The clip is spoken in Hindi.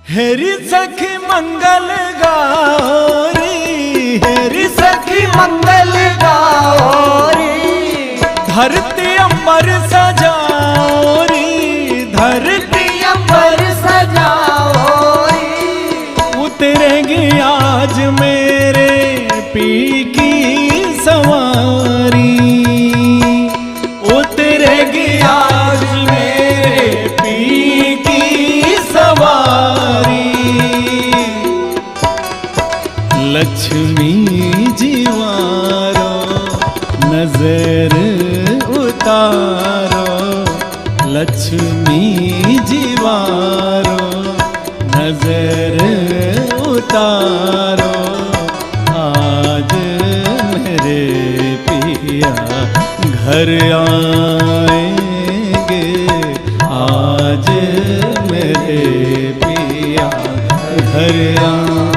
हेरी सखी मंगल गौरी, हेरी सखी मंगल गौरी, धरती अंबर सजाओरी, धरती अंबर सजाओरी, उतरेगी आज मेरे पी की सवारी, उतरेगी आज मेरे पी की सवारी। लक्ष्मी जीवारो नजर उतारो, लक्ष्मी जीवारो नजर उतारो, आज मेरे पिया घर आएंगे, आज मेरे पिया घर आएंगे।